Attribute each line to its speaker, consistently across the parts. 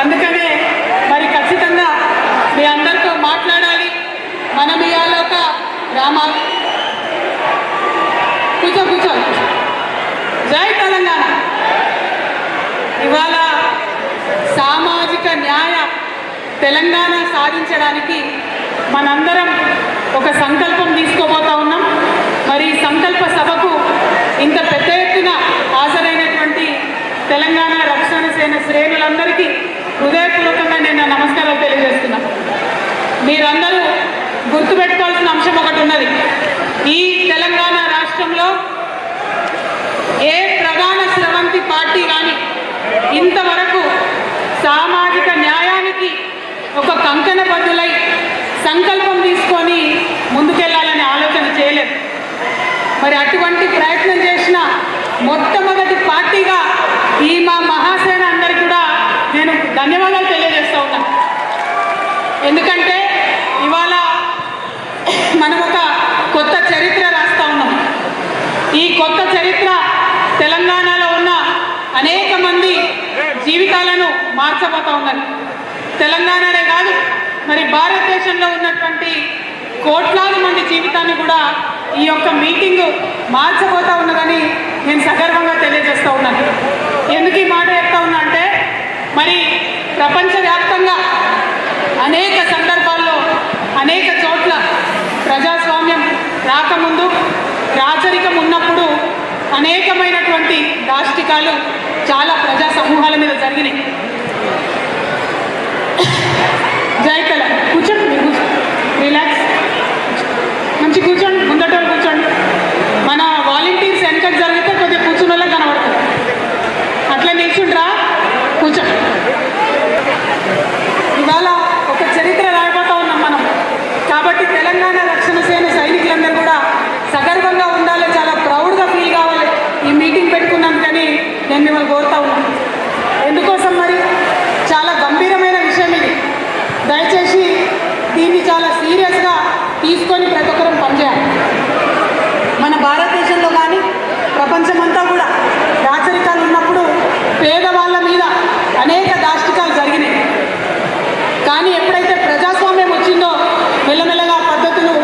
Speaker 1: అందుకనే మరి ఖచ్చితంగా మీ అందరితో మాట్లాడాలి. మనం ఇవాళ ఒక కూర్చో జై తెలంగాణ. ఇవాళ సామాజిక న్యాయ తెలంగాణ సాధించడానికి మనందరం ఒక సంకల్పం తీసుకోబోతా ఉన్నాం. మరి ఈ సంకల్ప సభకు ఇంత పెద్ద ఎత్తున హాజరైనటువంటి తెలంగాణ రక్షణ సేన శ్రేణులందరికీ హృదయపూర్వకంగా నేను నమస్కారాలు తెలియజేస్తున్నా. మీరందరూ గుర్తుపెట్టుకోవాల్సిన అంశం ఒకటి ఉన్నది. ఈ తెలంగాణ రాష్ట్రంలో ఏ ప్రధాన స్రవంతి పార్టీ కానీ ఇంతవరకు సామాజిక న్యాయానికి ఒక కంకణబద్ధులై సంకల్పం తీసుకొని ముందుకెళ్లాలనే ఆలోచన చేయలేదు. మరి అటువంటి ప్రయత్నం చేసిన మొట్టమొదటి పార్టీగా ఈ మా మహాసేన అందరికీ కూడా నేను ధన్యవాదాలు తెలియజేస్తూ ఉన్నాను. ఎందుకంటే ఇవాళ మనం ఒక కొత్త చరిత్ర రాస్తూ ఉన్నాం. ఈ కొత్త చరిత్ర తెలంగాణలో ఉన్న అనేక మంది జీవితాలను మార్చబోతూ ఉన్నది. తెలంగాణనే కాదు, మరి భారతదేశంలో ఉన్నటువంటి కోట్లాది మంది జీవితాన్ని కూడా ఈ యొక్క మీటింగు మార్చబోతూ ఉన్నదని నేను సగర్వంగా తెలియజేస్తూ ఉన్నాను. ఎందుకు ఈ మాట చెప్తా ఉన్నా అంటే, మరి ప్రపంచవ్యాప్తంగా అనేక సందర్భాల్లో అనేక చోట్ల ప్రజాస్వామ్యం రాకముందు, రాజరికం ఉన్నప్పుడు అనేకమైనటువంటి దాష్టికాలు చాలా ప్రజా సమూహాల మీద జరిగినాయి. జైకల కూర్చోండి, మీరు కూర్చోండి, రిలాక్స్, మంచి కూర్చోండి, ముందట కూర్చోండి. మన వాలంటీర్స్ వెనకకు జరిగితే కొద్దిగా కూర్చున్న వాళ్ళకి కనబడుతుంది. అట్లా నిల్చుండ్రా, కూర్చోండి. ఇవాళ ఒక చరిత్ర రాయబోతా ఉన్నాం మనం. కాబట్టి తెలంగాణ రక్షణ సేన సైనికులందరూ కూడా సగర్వంగా ఉండాలి, చాలా ప్రౌడ్గా ఫీల్ కావాలి ఈ మీటింగ్ పెట్టుకున్నందుకని నేను మిమ్మల్ని కోరుతా ఉన్నాను. ఎందుకోసం మరి చాలా గంభీరమైన విషయం ఇది. దయచేసి దీన్ని చాలా సీరియస్గా తీసుకొని ప్రతి ఒక్కరం పనిచేయాలి. మన భారతదేశంలో కానీ ప్రపంచమంతా కూడా రాచరికాలు ఉన్నప్పుడు పేదవాళ్ళ మీద అనేక దాష్టికాలు జరిగినాయి. కానీ ఎప్పుడైతే ప్రజాస్వామ్యం వచ్చిందో మెల్లమెల్లగా పద్ధతులు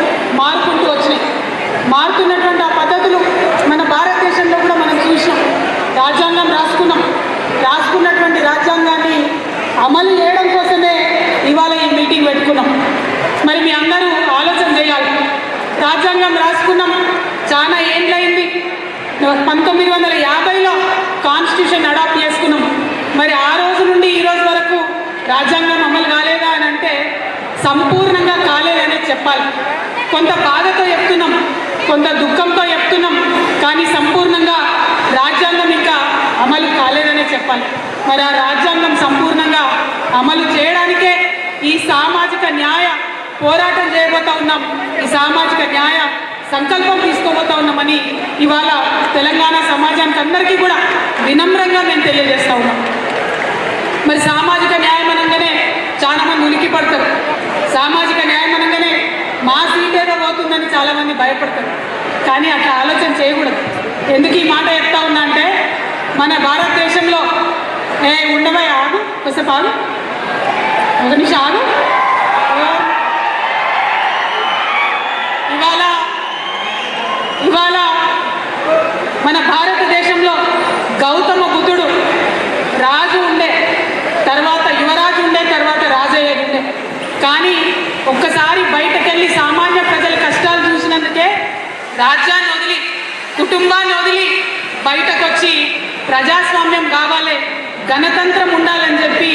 Speaker 1: మారుకుంటూ వచ్చినాయి. మారుతున్నటువంటి ఆ పద్ధతులు మన భారతదేశంలో కూడా మనం చూసినాం. రాజ్యాంగం రాసుకున్నటువంటి రాజ్యాంగాన్ని అమలు చేయడం కోసమే ఇవాళ ఈ మీటింగ్ పెట్టుకున్నాం. మరి మీ అందరూ ఆలోచన చేయాలి. రాజ్యాంగం రాసుకున్నాం, చాలా ఏండ్లయింది. 1950లో కాన్స్టిట్యూషన్ అడాప్ట్ చేసుకున్నాం. మరి ఆ రోజు నుండి ఈ రోజు వరకు రాజ్యాంగం అమలు కాలేదా అని అంటే సంపూర్ణంగా కాలేదనే చెప్పాలి. కొంత బాధతో చెప్తున్నాం, కొంత దుఃఖంతో చెప్తున్నాం, కానీ సంపూర్ణంగా రాజ్యాంగం ఇంకా అమలు కాలేదనే చెప్పాలి. మరి ఆ రాజ్యాంగం సంపూర్ణంగా అమలు చేయడానికే ఈ సామాజిక న్యాయ పోరాటం చేయబోతా ఉన్నాం. ఈ సామాజిక న్యాయ సంకల్పం తీసుకోబోతా ఉన్నామని ఇవాళ తెలంగాణ సమాజానికి అందరికీ కూడా వినమ్రంగా మేము తెలియజేస్తూ ఉన్నాం. మరి సామాజిక న్యాయం అనగానే చాలామంది ఉలికి పడతారు. సామాజిక న్యాయం అనగానే మా సీట్ ఏదో పోతుందని చాలామంది భయపడతారు. కానీ అట్లా ఆలోచన చేయకూడదు. ఎందుకు ఈ మాట చెప్తా ఉన్నా అంటే, మన భారతదేశంలో ఉండవా ఆగు, కొద్దిసేపు ఆగు, ఒక నిమిషం ఆగు. ఇవాళ మన భారతదేశంలో గౌతమ బుద్ధుడు రాజు ఉండే, తర్వాత యువరాజు ఉండే, తర్వాత రాజయ్య ఉండే. కానీ ఒక్కసారి బయటకెళ్ళి సామాన్య ప్రజల కష్టాలు చూసినందుకే రాజ్యాన్ని వదిలి, కుటుంబాన్ని వదిలి బయటకు వచ్చి ప్రజాస్వామ్యం కావాలి, గణతంత్రం ఉండాలని చెప్పి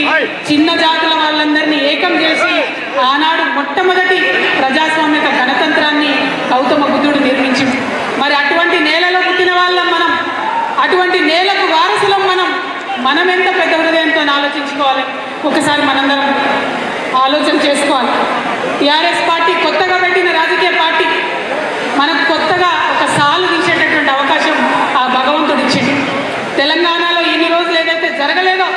Speaker 1: చిన్న జాతుల వాళ్ళందరినీ ఏకం చేసి ఆనాడు మొట్టమొదటి ప్రజాస్వామ్యక గణతంత్రాన్ని గౌతమ బుద్ధుడు నిర్మించింది. మరి అటువంటి నేలలో పుట్టిన వాళ్ళం మనం, అటువంటి నేలకు వారసులం మనం ఎంత పెద్ద హృదయంతో ఆలోచించుకోవాలి. ఒకసారి మనందరం ఆలోచన చేసుకోవాలి. టీఆర్ఎస్ పార్టీ కొత్తగా పెట్టిన రాజకీయ పార్టీ. మనకు కొత్తగా ఒక సాలు తీసేటటువంటి అవకాశం ఆ భగవంతుడు ఇచ్చింది. తెలంగాణలో ఇన్ని రోజులు ఏదైతే జరగలేదో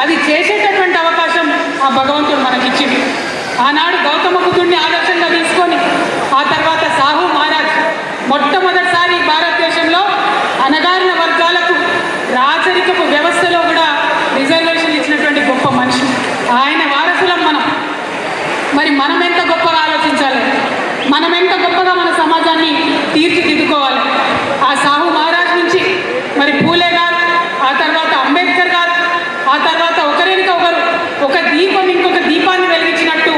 Speaker 1: అది చేసేటటువంటి అవకాశం ఆ భగవంతుడు మనకిచ్చింది. ఆనాడు గౌతమ బుద్ధుడిని ఆదర్శంగా తీసుకొని ఆ తర్వాత సాహు మహారాజ్ మొట్టమొదటిసారి భారతదేశంలో అణగారిన వర్గాలకు రాజరికపు వ్యవస్థలో కూడా రిజర్వేషన్ ఇచ్చినటువంటి గొప్ప మనిషి. మరి మనం ఎంత గొప్పగా ఆలోచించాలి, మనం ఎంత గొప్పగా మన సమాజాన్ని తీర్చిదిద్దుకోవాలి. ఆ సాహు మహారాజ్ నుంచి మరి పూలే గారు, ఆ తర్వాత అంబేద్కర్ గారు, ఆ తర్వాత ఒకరికి ఒకరు ఒక దీపం ఇంకొక దీపాన్ని వెలిగించినట్టు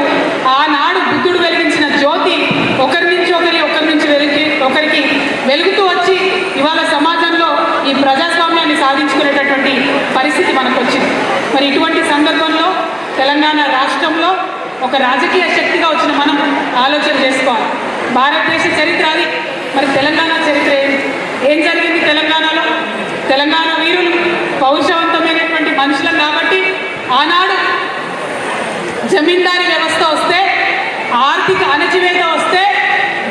Speaker 1: ఆనాడు బుద్ధుడు వెలిగించిన జ్యోతి ఒకరి నుంచి ఒకరికి వెలుగుతూ వచ్చి ఇవాళ సమాజంలో ఈ ప్రజాస్వామ్యాన్ని సాధించుకునేటటువంటి పరిస్థితి మనకు వచ్చింది. మరి ఇటువంటి సందర్భంలో తెలంగాణ రాష్ట్రంలో ఒక రాజకీయ శక్తిగా వచ్చిన మనం ఆలోచన చేసుకోవాలి. భారతదేశ చరిత్ర అది, మరి తెలంగాణ చరిత్ర ఏం జరిగింది తెలంగాణలో? తెలంగాణ వీరులు పౌరుషవంతమైనటువంటి మనుషులం కాబట్టి ఆనాడు జమీందారీ వ్యవస్థ వస్తే, ఆర్థిక అణచివేత వస్తే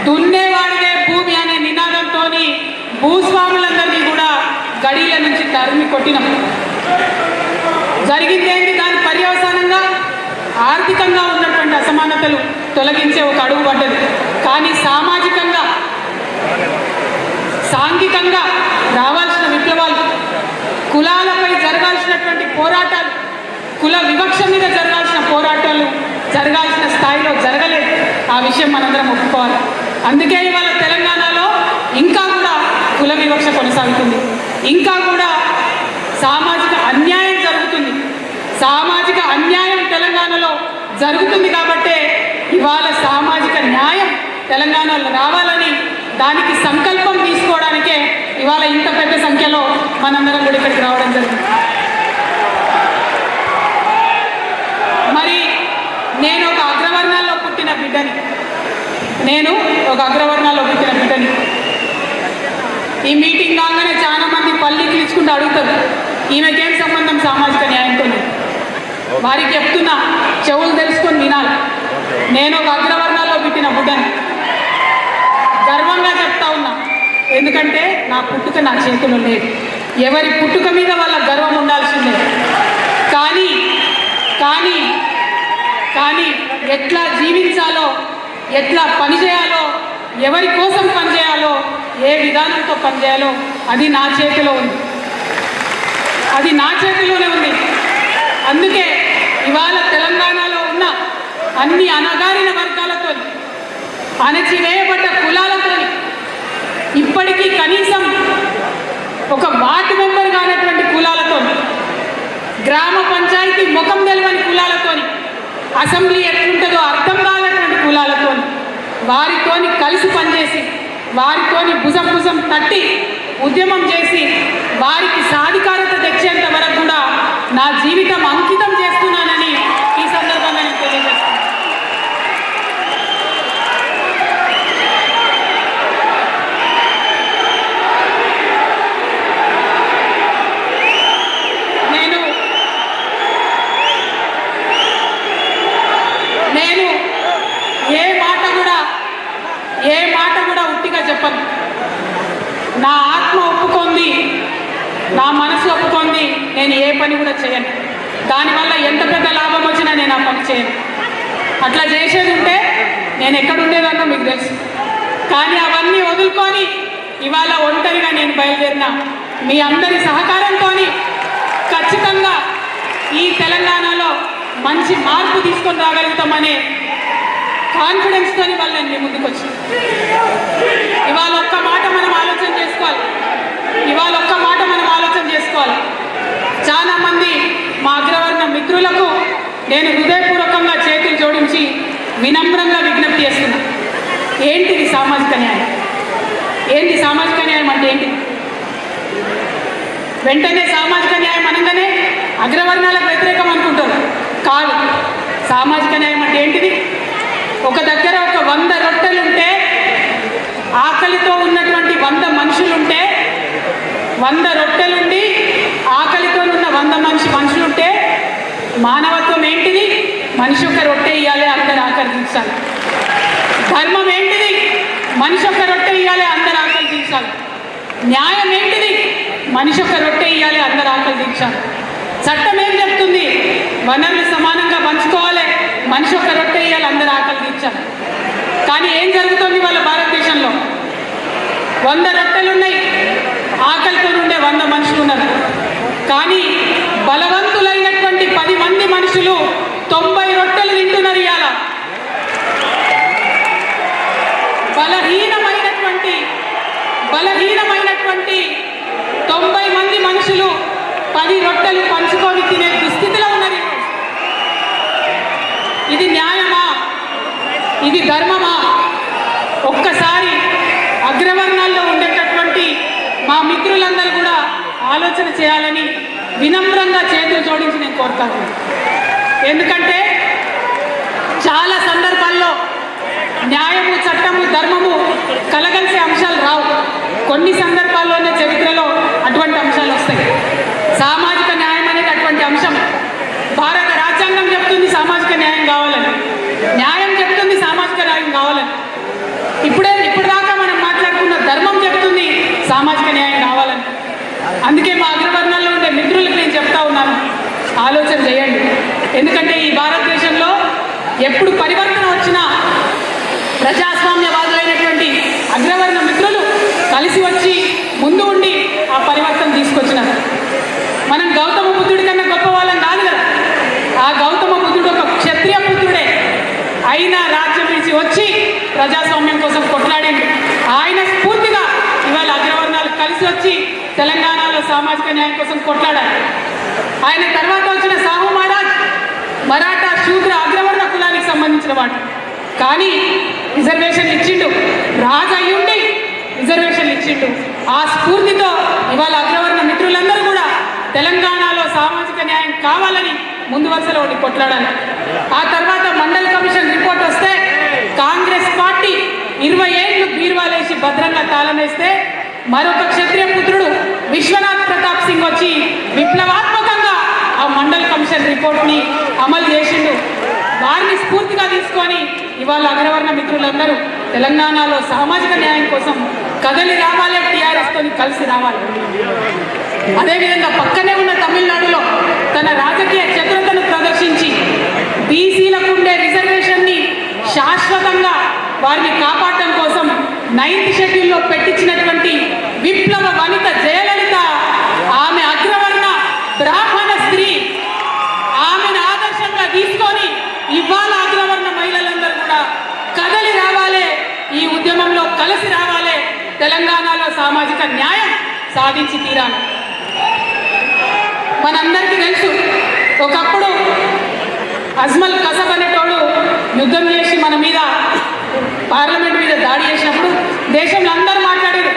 Speaker 1: దున్నేవాడిదే భూమి అనే నినాదంతో భూస్వాములందరినీ కూడా గడీల నుంచి తరిమి కొట్టినాం. జరిగిందేంటి? దాని పర్యవసానంగా ఆర్థికంగా ఉన్నటువంటి అసమానతలు తొలగించే ఒక అడుగు పడ్డది. కానీ సామాజికంగా, సాంఘికంగా రావాల్సిన విప్లవాలు, కులాలపై జరగాల్సినటువంటి పోరాటాలు, కుల వివక్ష మీద జరగాల్సిన పోరాటాలు జరగాల్సిన స్థాయిలో జరగలేదు. ఆ విషయం మనందరం ఒప్పుకోవాలి. అందుకే ఇవాళ తెలంగాణలో ఇంకా కూడా కుల వివక్ష కొనసాగుతుంది, ఇంకా కూడా సామాజిక అన్యాయం జరుగుతుంది. సామాజిక అన్యాయం తెలంగాణలో జరుగుతుంది కాబట్టే ఇవాళ సామాజిక న్యాయం తెలంగాణలో రావాలని దానికి సంకల్పం తీసుకోవడానికే ఇవాళ ఇంత పెద్ద సంఖ్యలో మనందరం కూడా ఇక్కడికి రావడం జరిగింది. మరి నేను ఒక అగ్రవర్ణాల్లో పుట్టిన బిడ్డని, ఈ మీటింగ్ కాగానే చాలా మంది పల్లికి ఇచ్చుకుంటూ అడుగుతారు, ఈమెకేం సంబంధం సామాజిక న్యాయంతో? వారికి చెప్తున్నా, చెవులు తెలుసుకొని వినాలి. నేను ఒక అగ్రవర్ణాల్లో పుట్టిన బిడ్డని, గర్వంగా చెప్తా ఉన్నా. ఎందుకంటే నా పుట్టుక నా చేతిలో లేదు. ఎవరి పుట్టుక మీద వాళ్ళ గర్వం ఉండాల్సిందే. కానీ కానీ కానీ ఎట్లా జీవించాలో, ఎట్లా పనిచేయాలో, ఎవరి కోసం పనిచేయాలో, ఏ విధానంతో పనిచేయాలో అది నా చేతిలో ఉంది, అది నా చేతిలోనే ఉంది. అందుకే ఇవాళ తెలంగాణలో ఉన్న అన్ని అణగారిన వర్గాలతో, అణచివేయబడ్డ కులాలతో, ఇప్పటికీ కనీసం ఒక వార్డు మెంబర్ కానటువంటి కులాలతో, గ్రామ పంచాయతీ ముఖం తెలియని కులాలతో, అసెంబ్లీ ఎట్లుంటుందో అర్థం కానటువంటి కులాలతో, వారితోని కలిసి పనిచేసి, వారితోని భుజం తట్టి ఉద్యమం చేసి వారికి సాధికారత తెచ్చేంత వరకు కూడా నా జీవితం అంకితం చేస్తున్నానని ఈ సందర్భంగా నేను తెలియజేస్తాను. నేను ఏ మాట కూడా ఉట్టిగా చెప్పను. నా ఆత్మ ఒప్పుకుంది, నా మనసు ఒప్పుకుంది, నేను ఏ పని కూడా చేయను. దానివల్ల ఎంత పెద్ద లాభం వచ్చినా నేను ఆ పని చేయను. అట్లా చేసేది ఉంటే నేను ఎక్కడుండేదాన్నో మీకు తెలుసు. కానీ అవన్నీ వదులుకొని ఇవాళ ఒంటరిగా నేను బయలుదేరిన మీ అందరి సహకారంతో ఖచ్చితంగా ఈ తెలంగాణలో మంచి మార్పు తీసుకొని రాగలుగుతామనే కాన్ఫిడెన్స్తో వాళ్ళు నేను మీ ముందుకు వచ్చి ఇవాళ ఒక్క మాట మనం ఆలోచన చేసుకోవాలి. చాలామంది మా అగ్రవర్ణ మిత్రులకు నేను హృదయపూర్వకంగా చేతులు జోడించి వినమ్రంగా విజ్ఞప్తి చేస్తున్నా. ఏంటిది సామాజిక న్యాయం? ఏంటి సామాజిక న్యాయం అంటే ఏంటి? వెంటనే సామాజిక న్యాయం అనగానే అగ్రవర్ణాలకు వ్యతిరేకం అనుకుంటారు. కాదు. సామాజిక న్యాయం అంటే ఏంటిది? ఒక దగ్గర ఒక 100 రొట్టెలుంటే, ఆకలితో ఉన్నటువంటి 100 మనుషులుంటే, 100 రొట్టెలుండి ఆకలితో ఉన్న 100 మనుషులుంటే మానవత్వం ఏంటిది? మనిషి ఒక రొట్టె ఇవ్వాలి, అందరు ఆకలి తీర్చాలి. ధర్మం ఏంటిది? మనిషి ఒక రొట్టె ఇవ్వాలి, అందరు ఆకలి తీర్చాలి. న్యాయం ఏంటిది? మనిషి ఒక రొట్టె ఇవ్వాలి, అందరు ఆకలి తీర్చాలి. చట్టం ఏం చెప్తుంది? వనరులు సమానంగా పంచుకోవాలి, మనిషి ఒక రొట్టె ఇవ్వాలి, అందరు ఆకలి తీర్చాలి. కానీ ఏం జరుగుతుంది వాళ్ళ భారతదేశంలో? 100 రొట్టెలు ఉన్నాయి, ఆకలితో ఉండే 100 మనుషులు ఉన్నారు. కానీ బలవంతులైనటువంటి 10 మంది మనుషులు 90 రొట్టెలు తింటున్నారు. ఇవాళ ఇది న్యాయమా? ఇది ధర్మమా? ఒక్కసారి అగ్రవర్ణాల్లో ఉండేటటువంటి మా మిత్రులందరూ కూడా ఆలోచన చేయాలని వినమ్రంగా చేతులు జోడించి నేను కోరుతాను. ఎందుకంటే చాలా సందర్భాల్లో న్యాయము, చట్టము, ధర్మము కలగలిసే అంశాలు రావు. కొన్ని సందర్భాల్లోనే చరిత్రలో అటువంటి అంశాలు వస్తాయి. సామాజిక న్యాయం అనేది అటువంటి అంశం. భారత రాజ్యాంగం చెప్తుంది సామాజిక న్యాయం కావాలని, న్యాయం చెప్తుంది సామాజిక న్యాయం కావాలని. ఇప్పుడు దాకా మనం మాట్లాడుకున్న ధర్మం చెప్తుంది సామాజిక న్యాయం కావాలని. అందుకే మా అగ్రవర్ణాల్లో ఉండే మిత్రులకు నేను చెప్తా ఉన్నాను, ఆలోచన చేయండి. ఎందుకంటే ఈ భారతదేశంలో ఎప్పుడు పరివర్తన వచ్చినా ప్రజాస్వామ్యవాదులైనటువంటి అగ్రవర్ణ మిత్రులు కలిసి వచ్చి ముందు ఉండి ఆ పరివర్తన తీసుకొచ్చినారు. మనం గౌతమ బుద్ధుడి కన్నా గొప్ప వాళ్ళం కాదు కదా. ఆ గౌతమ బుద్ధుడు ఒక క్షత్రియ పుత్రుడే అయినా రాజ్యం నుంచి వచ్చి ప్రజాస్వామ్యం కోసం కొట్లాడింది. ఆయన స్ఫూర్తిగా ఇవాళ అగ్రవర్ణాలు కలిసి వచ్చి తెలంగాణలో సామాజిక న్యాయం కోసం కొట్లాడారు. ఆయన తర్వాత వచ్చిన సాహు మహారాజ్ మరాఠా శూద్ర అగ్రవర్ణ కులానికి సంబంధించిన వాడు, కానీ రిజర్వేషన్లు ఇచ్చిండు. రాజు అయ్యుండి రిజర్వేషన్లు ఇచ్చిండు. ఆ స్ఫూర్తితో ఇవాళ అగ్రవర్ణ మిత్రులందరూ కూడా తెలంగాణలో సామాజిక న్యాయం కావాలని ముందు వరుసలో ఉండి కొట్లాడాలి. ఆ తర్వాత మండల్ కమిషన్ రిపోర్ట్ వస్తే కాంగ్రెస్ పార్టీ 20 ఏళ్ళు బీర్వాలేసి భద్రంగా తాళమేస్తే మరొక క్షత్రియ పుత్రుడు విశ్వనాథ్ ప్రతాప్ సింగ్ వచ్చి విప్లవాత్మకంగా ఆ మండల్ కమిషన్ రిపోర్ట్ని అమలు చేసిండు. వారిని స్ఫూర్తిగా తీసుకొని ఇవాళ అగ్రవర్ణ మిత్రులందరూ తెలంగాణలో సామాజిక న్యాయం కోసం కదలి రావాలి, టీఆర్ఎస్తో కలిసి రావాలి. అదేవిధంగా పక్కనే ఉన్న తమిళనాడులో తన రాజకీయ చతురతను ప్రదర్శించి బీసీలకు ఉండే రిజర్వేషన్ని శాశ్వతంగా వారిని కాపాడటం కోసం 9th షెడ్యూల్లో పెట్టించినటువంటి విప్లవ వనిత జయలలిత, ఆమె అగ్రవర్ణ బ్రాహ్మణ స్త్రీ, ఆమెను ఆదర్శంగా తీసుకొని ఇవాళ అగ్రవర్ణ మహిళలందరూ కూడా కదలి రావాలి, ఈ ఉద్యమంలో కలిసి రావాలి, తెలంగాణలో సామాజిక న్యాయం సాధించి తీరాలి. మనందరికీ తెలుసు, ఒకప్పుడు అజ్మల్ కసబ్ అనేటోడు యుద్ధం చేసి మన మీద పార్లమెంట్ మీద దాడి చేసినప్పుడు దేశంలో అందరూ మాట్లాడారు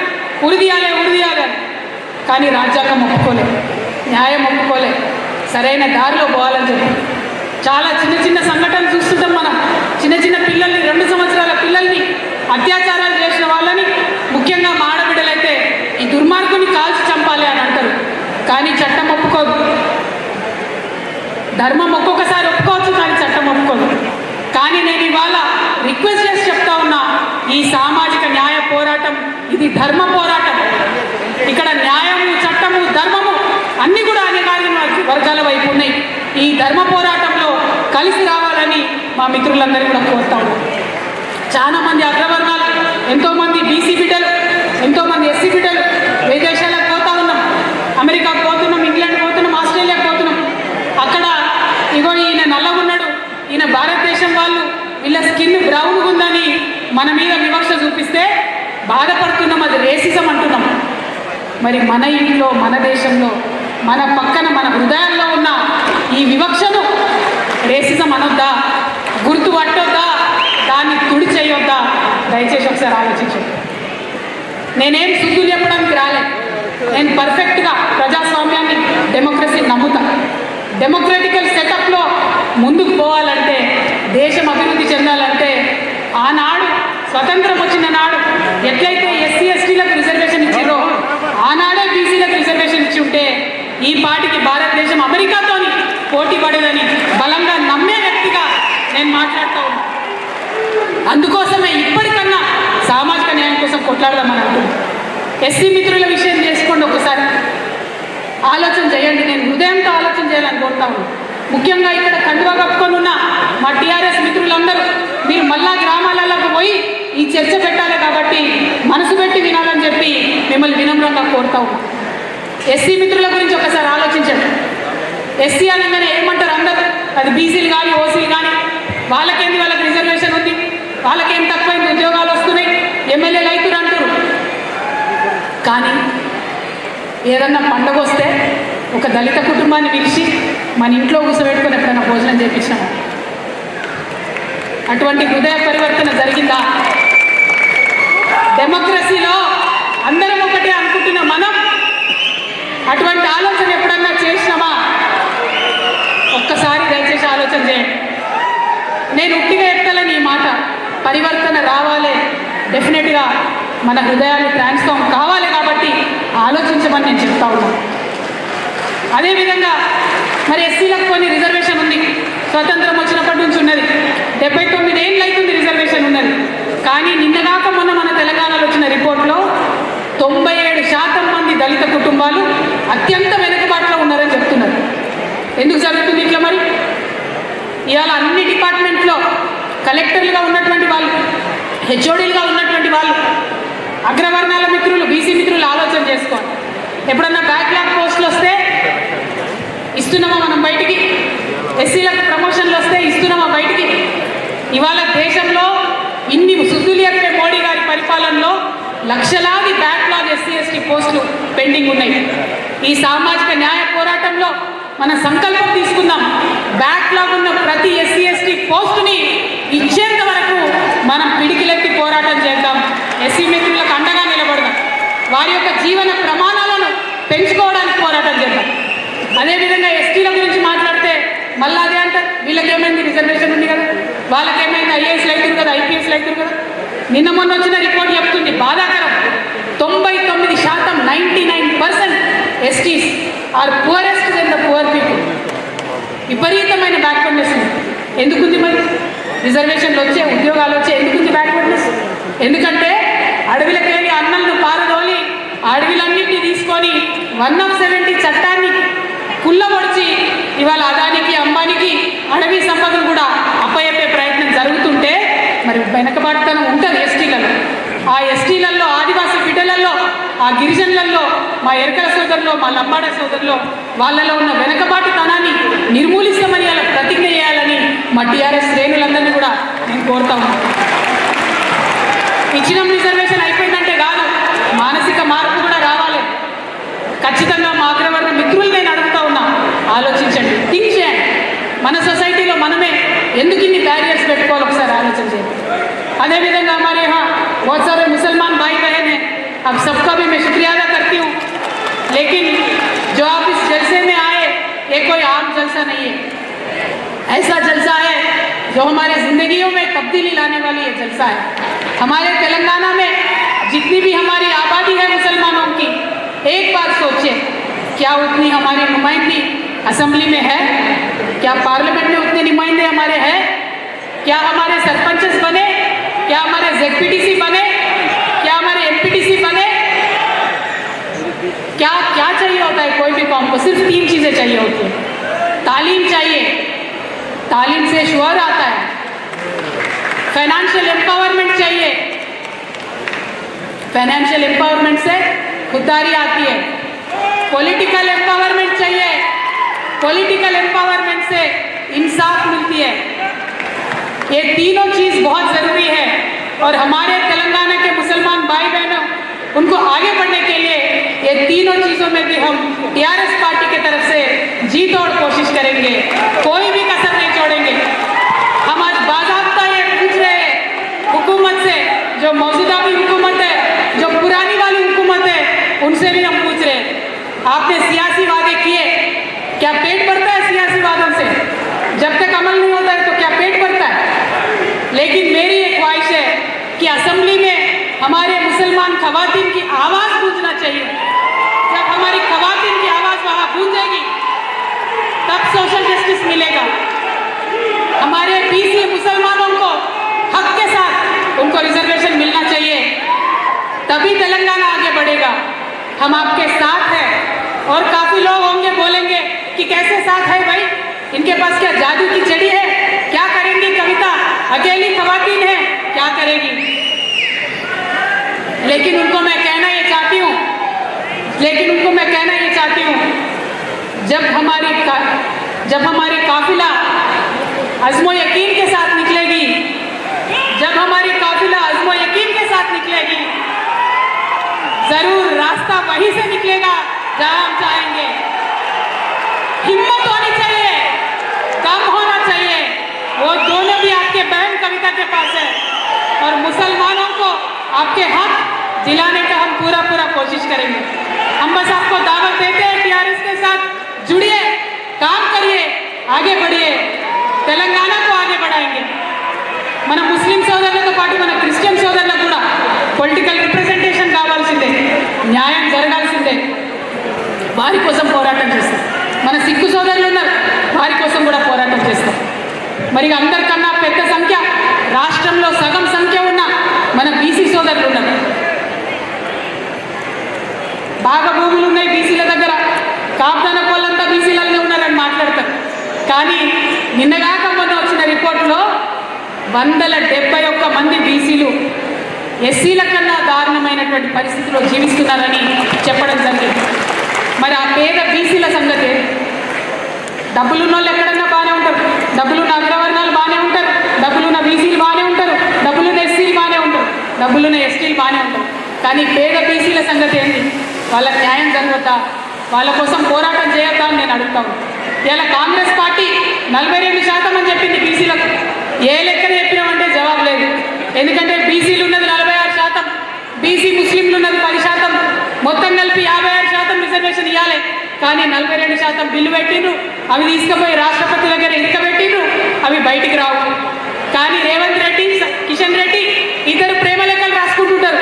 Speaker 1: ఉరిదీయాలి ఉరిదీయాలి అని. కానీ రాజ్యాంగం ఒప్పుకోలేదు, న్యాయం ఒప్పుకోలేదు, సరైన దారిలో పోవాలని చెప్పి చాలా చిన్న చిన్న సంఘటనలు చూస్తుంటాం మనం. చిన్న చిన్న పిల్లల్ని, 2 సంవత్సరాల పిల్లల్ని అత్యాచారాలు చేసిన వాళ్ళని, ముఖ్యంగా మా ఆడబిడ్డలైతే ఈ దుర్మార్గుని కాల్చి చంపాలి అని అంటారు. కానీ చట్టం ఒప్పుకోదు. ధర్మం ఒక్కొక్కసారి ఒప్పుకోవచ్చు, కానీ చట్టం ఒప్పుకోదు. కానీ నేను ఇవాళ రిక్వెస్ట్ చేసి చెప్తా ఉన్నా, ఈ సామాజిక న్యాయ పోరాటం ఇది ధర్మ పోరాటం. ఇక్కడ న్యాయము, చట్టము, ధర్మము అన్నీ కూడా అధికారిక వర్గాల వైపు ఉన్నాయి. ఈ ధర్మ పోరాటంలో కలిసి రావాలని మా మిత్రులందరూ కూడా కోరుతాం. చాలా మంది అగ్రవర్ణాలు, ఎంతోమంది బీసీ బిడ్డలు, ఎంతోమంది ఎస్సీ బిడ్డలు విదేశాలకు పోతా ఉన్నాం. అమెరికాకు పోతున్నాం, ఇంగ్లాండ్ పోతున్నాం, ఆస్ట్రేలియాకు పోతున్నాం. అక్కడ ఇగో ఈయన నల్లగున్నాడు, ఈయన భారతదేశం వాళ్ళు, వీళ్ళ స్కిన్ బ్రౌన్గా ఉందని మన మీద వివక్ష చూపిస్తే బాధపడుతున్నాం. అది రేసిజం అంటున్నాం. మరి మన ఇంట్లో, మన దేశంలో, మన పక్కన, మన హృదయాల్లో ఉన్న ఈ వివక్షను రేసిజం అనొద్దా? గుర్తు పట్టొద్దా? దాన్ని తుడి చేయొద్దా? దయచేసి ఒకసారి ఆలోచించండి. నేనేం శుద్ధులు చెప్పడానికి రాలే. నేను పర్ఫెక్ట్గా ప్రజాస్వామ్యాన్ని, డెమోక్రసీని నమ్ముతా. డెమోక్రటికల్ సెటప్లో ముందుకు పోవాలంటే, దేశం అభివృద్ధి చెందాలంటే, ఆనాడు స్వతంత్రం వచ్చిన నాడు ఎట్లయితే ఎస్సీ ఎస్టీలకు రిజర్వేషన్ ఇచ్చిందో ఆనాడే బీసీలకు రిజర్వేషన్ ఇచ్చి ఉంటే ఈ పాటికి భారతదేశం అమెరికాతోని పోటీ పడేదని బలంగా నమ్మే వ్యక్తిగా నేను మాట్లాడుతూ ఉన్నాను. అందుకోసమే ఇప్పటికన్నా సామాజిక న్యాయం కోసం కొట్లాడదామని అనుకుంటున్నాను. ఎస్సీ మిత్రుల విషయం చేసుకోండి, ఒకసారి ఆలోచన చేయండి. నేను హృదయంతో ఆలోచన చేయాలని కోరుతాను. ముఖ్యంగా ఇక్కడ కండువా కప్పుకొని ఉన్న మా టీఆర్ఎస్ మిత్రులందరూ మీరు మళ్ళా గ్రామాలకు పోయి ఈ చర్చ పెట్టాలి కాబట్టి మనసు పెట్టి వినాలని చెప్పి మిమ్మల్ని వినమ్రంగా కోరుతా ఉన్నాం. ఎస్సీ మిత్రుల గురించి ఒకసారి ఆలోచించండి. ఎస్సీ అనగానే ఏమంటారు అందరూ? అది బీసీలు కానీ ఓసీలు కానీ వాళ్ళకేంది, వాళ్ళకి రిజర్వేషన్ ఉంది, వాళ్ళకేం తక్కువైంది, ఉద్యోగాలు వస్తున్నాయి, ఎమ్మెల్యేలు అవుతారు అంటారు. కానీ ఏదన్నా పండగ వస్తే ఒక దళిత కుటుంబాన్ని పిలిచి మన ఇంట్లో కూర్చోబెట్టుకొని ఎప్పుడైనా భోజనం చేయించినాము? అటువంటి హృదయ పరివర్తన జరిగిందా? డెమోక్రసీలో అందరం ఒకటే అనుకుంటున్న మనం అటువంటి ఆలోచన ఎప్పుడన్నా చేసినామా? ఒక్కసారి దయచేసి ఆలోచన చేయండి. నేను ఉట్టిగా ఎత్తలేని ఈ మాట. పరివర్తన రావాలి, డెఫినెట్గా మన హృదయాలు ట్రాన్స్ఫార్మ్ కావాలి. కాబట్టి ఆలోచించమని నేను చెప్తా ఉన్నాను. అదేవిధంగా మరి ఎస్సీలకు కొన్ని రిజర్వేషన్ ఉంది. స్వతంత్రం వచ్చినప్పటి నుంచి ఉన్నది. 79 ఏళ్ళు అవుతుంది రిజర్వేషన్ ఉన్నది. కానీ నిన్నగాక మొన్న మన తెలంగాణలో వచ్చిన రిపోర్ట్లో 97% మంది దళిత కుటుంబాలు అత్యంత వెనుకబాటులో ఉన్నారని చెప్తున్నారు. ఎందుకు జరుగుతుంది ఇట్లా? మరి ఇవాళ అన్ని డిపార్ట్మెంట్లో కలెక్టర్లుగా ఉన్నటువంటి వాళ్ళు, హెచ్ఓడీలుగా ఉన్నటువంటి వాళ్ళు, అగ్రవర్ణాల మిత్రులు, బీసీ మిత్రులు ఆలోచన చేసుకోవాలి. ఎప్పుడన్నా బ్యాక్లాగ్ పోస్టులు వస్తే ఇస్తున్నామా మనం బయటికి? ఎస్సీలకు ప్రమోషన్లు వస్తే ఇస్తున్నామా బయటికి? ఇవాళ దేశంలో ఇన్ని సుద్దులు చెప్పే మోడీ గారి పరిపాలనలో లక్షలాది బ్యాక్లాగ్ ఎస్సీ ఎస్టీ పోస్టులు పెండింగ్ ఉన్నాయి. ఈ సామాజిక న్యాయ పోరాటంలో మన సంకల్పం తీసుకుందాం. బ్యాక్లాగ్ ఉన్న ప్రతి ఎస్సీ ఎస్టీ పోస్టుని ఇచ్చేంత వరకు మనం పిడికిలెత్తి పోరాటం చేద్దాం. ఎస్సీ మిత్రులకు అండగా నిలబడదాం. వారి యొక్క జీవన ప్రమాణాలను పెంచుకోవడానికి పోరాటం చేద్దాం. అదేవిధంగా ఎస్టీల గురించి మాట్లాడితే మళ్ళీ అదే అంటారు, వీళ్ళకేమైంది రిజర్వేషన్ ఉంది కదా, వాళ్ళకేమైంది ఐఏఎస్లు అవుతుంది కదా, ఐపీఎస్లు అవుతుంది కదా. నిన్న మొన్న వచ్చిన రిపోర్ట్ చెప్తుంది, బాధాకరం. 99% 99% STs are poorest then the poor people. విపరీతమైన బ్యాక్వర్డ్నెస్ ఉంది. ఎందుకుంది మరి? రిజర్వేషన్లు వచ్చే, ఉద్యోగాలు వచ్చే, ఎందుకుంది బ్యాక్వర్డ్నెస్? ఎందుకంటే అడవిలకు వెళ్ళి అన్నలను పారదోలి అడవిలన్నింటినీ తీసుకొని 170 చట్టాన్ని కుల్లబొడిచి ఇవాళ అదానికి, అంబానికి అడవి సంపదను కూడా అప్పయ్యే ప్రయత్నం జరుగుతుంటే మరి వెనకబాటుతనం ఉంటుంది ఎస్టీలలో. ఆ ఎస్టీలలో, ఆదివాసీ బిడ్డలలో, ఆ గిరిజనులలో, మా ఎరకల సోదరులు, మా లంబాడ సోదరులు, వాళ్ళలో ఉన్న వెనకబాటుతనాన్ని నిర్మూలిస్తామని అలా ప్రతిజ్ఞ చేయాలని మా టీఆర్ఎస్ శ్రేణులందరినీ కూడా నేను కోరుతా ఉన్నాను. ఇచ్చిన రిజర్వేషన్ అయిపోయిందంటే కాదు, మానసిక మార్పు కూడా రావాలి. ఖచ్చితంగా మా అగ్రవర్ణ మిత్రులు నేను అడుగుతా ఉన్నా, ఆలోచించండి, థింక్ చేయండి. మన సొసైటీలో మనమే ఎందుకు ఇన్ని బ్యారియర్స్ పెట్టుకోవాలి, ఒకసారి ఆలోచన చేయండి. అదేవిధంగా हमारे यहाँ बहुत सारे मुसलमान भाई बहन हैं, अब सबका भी मैं शुक्रिया अदा करती हूँ. लेकिन जो आप इस जलसे में आए, ये कोई आम जलसा नहीं है. ऐसा जलसा है जो हमारे ज़िंदगियों में तब्दीली लाने वाली ये जलसा है. हमारे तेलंगाना में जितनी भी हमारी आबादी है मुसलमानों की, एक बार सोचिए, क्या उतनी हमारी नुमाइंदगी असेंबली में है? क्या पार्लियामेंट में उतने नुमाइंदे हमारे हैं? क्या हमारे सरपंचेस बने? क्या हमारे जेडपीटीसी बने? क्या हमारे एमपीटीसी बने? क्या क्या चाहिए होता है कोई भी कौम को? सिर्फ 3 चीज़ें चाहिए होती है. तालीम चाहिए, तालीम से शुअर आता है. फाइनेंशियल एम्पावरमेंट चाहिए, फाइनेंशियल एम्पावरमेंट से खुददारी आती है. पॉलिटिकल एम्पावरमेंट चाहिए, पॉलिटिकल एम्पावरमेंट से इंसाफ मिलती है. ये तीनों चीज़ बहुत ज़रूरी है. और हमारे तेलंगाना के मुसलमान भाई बहनों, उनको आगे बढ़ने के लिए ये तीनों चीज़ों में भी हम टीआरएस पार्टी की तरफ से जी तोड़ कोशिश करेंगे. कोई भी कसर नहीं छोड़ेंगे. हम आज बाज़ाब्ता ये पूछ रहे हैं हुकूमत से, जो मौजूदा भी हुकूमत है, जो पुरानी वाली हुकूमत है, उनसे भी हम पूछ रहे हैं, आपने सियासी वादे किए, क्या पेट भरता है सियासी वादों से? जब तक अमल नहीं होता है तो क्या पेट भरता है? लेकिन मेरी एक ख्वाहिश है कि असेंबली में हमारे मुसलमान खवातीन की आवाज़ गूंजना चाहिए. जब हमारी खवातीन की आवाज़ वहाँ गूंजेगी तब सोशल जस्टिस मिलेगा. हमारे बीसी मुसलमानों को हक के साथ उनको रिजर्वेशन मिलना चाहिए, तभी तेलंगाना आगे बढ़ेगा. हम आपके साथ हैं. और काफ़ी लोग होंगे बोलेंगे कि कैसे साथ है भाई, इनके पास क्या जादू की छड़ी है, क्या करेंगी कविता, अकेली खवातीन है, क्या करेगी? लेकिन उनको मैं कहना ये चाहती हूँ, जब हमारी काफिला अज़्मो यकीन के साथ निकलेगी, जब हमारी काफिला अज़्मो यकीन के साथ निकलेगी, ज़रूर रास्ता वहीं से निकलेगा जहाँ हम चाहेंगे. हिम्मत होनी चाहिए, दम होना चाहिए. वो दोनों भी आपके बहन कविता अल्लाह के पास है और मुसलमानों को आपके हक दिलाने का हम पूरा कोशिश करेंगे। हम बस आपको दावत देते हैं, टीआरएस के साथ जुड़िए, काम करिए, आगे बढ़िए, तेलंगाना को आगे बढ़ाएंगे। మన ముస్లిం సోదరులతో పాటు మన క్రిస్టియన్ సోదరులకు కూడా పొలిటికల్ రిప్రజెంటేషన్ కావాల్సిందే, న్యాయం జరగాల్సిందే, వారి కోసం పోరాటం చేస్తాం. మన సిక్కు సోదరులు ఉన్నారు, వారి కోసం కూడా పోరాటం చేస్తాం. మరి అందరికన్నా పెద్ద సంఖ్య రాష్ట్రంలో సగం సంఖ్య ఉన్న మన బీసీ సోదరులు ఉన్నారు. బాగా భూములు ఉన్నాయి బీసీల దగ్గర, కాపుదాన కోళ్ళంతా బీసీలనే ఉన్నారని మాట్లాడతారు. కానీ నిన్నగాక మొన్న వచ్చిన రిపోర్టులో 171 మంది బీసీలు ఎస్సీల కన్నా దారుణమైనటువంటి పరిస్థితిలో జీవిస్తున్నారని చెప్పడం జరిగింది. మరి ఆ పేద బీసీల సంగతి, డబ్బులున్న వాళ్ళు ఎక్కడన్నా బాగానే ఉంటారు, డబ్బులున్న అగ్రవర్ణాలు బాగానే ఉంటారు, డబ్బులున్న బీసీలు బాగానే ఉంటారు, డబ్బులున్న ఎస్సీలు బాగానే ఉంటారు, డబ్బులున్న ఎస్టీలు బాగానే ఉంటారు. కానీ పేద బీసీల సంగతి ఏంటి? వాళ్ళకి న్యాయం జరగద్దా? వాళ్ళ కోసం పోరాటం చేయొద్దా అని నేను అడుగుతాను. ఇలా కాంగ్రెస్ పార్టీ 42% అని చెప్పింది బీసీలకు. ఏ లెక్కన చెప్పినామంటే జవాబు లేదు. ఎందుకంటే బీసీలు ఉన్నది 46%, బీసీ ముస్లింలు ఉన్నది 10%, మొత్తం కలిపి 56% రిజర్వేషన్ ఇవ్వాలి. కానీ 42% బిల్లు పెట్టిండ్రు, అవి తీసుకుపోయి రాష్ట్రపతి దగ్గర ఇరకబెట్టిండ్రు, అవి బయటికి రావు. కానీ రేవంత్ రెడ్డి, కిషన్ రెడ్డి ఇద్దరు ప్రేమ లెక్కలు రాసుకుంటుంటారు.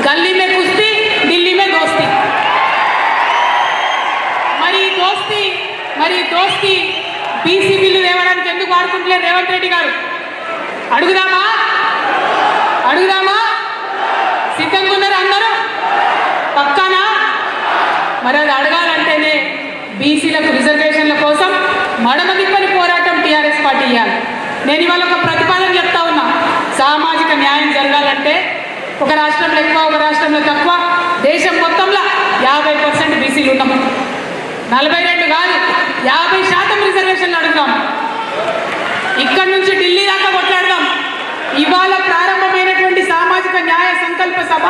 Speaker 1: గల్లీ మే కుస్తీ, ఢిల్లీ మే దోస్తీ. మరి దోస్తీ బీసీ బిల్లు తేవడానికి ఎందుకు వాడుకుంటలేరు రేవంత్ రెడ్డి గారు? అడుగుదామా? సిద్ధంగా ఉన్నారు అందరూ? పక్కానా? మరి అది అడగాలంటేనే బీసీలకు రిజర్వేషన్ల కోసం మడమదిప్పని పోరాటం టీఆర్ఎస్ పార్టీ చేయాలి. నేను ఇవాళ ఒక ప్రతిపాదన చెప్తా ఉన్నా. సామాజిక న్యాయం జరగాలంటే ఒక రాష్ట్రంలో ఎక్కువ, ఒక రాష్ట్రంలో తక్కువ, దేశం మొత్తంలో 50% బీసీలు ఉన్నాము. 42 కాదు, 50% రిజర్వేషన్లు అడుగుతాం. ఇక్కడి నుంచి ఢిల్లీ దాకా కొట్లాడదాం. ఇవాళ ప్రారంభమైనటువంటి సామాజిక న్యాయ సంకల్ప సభ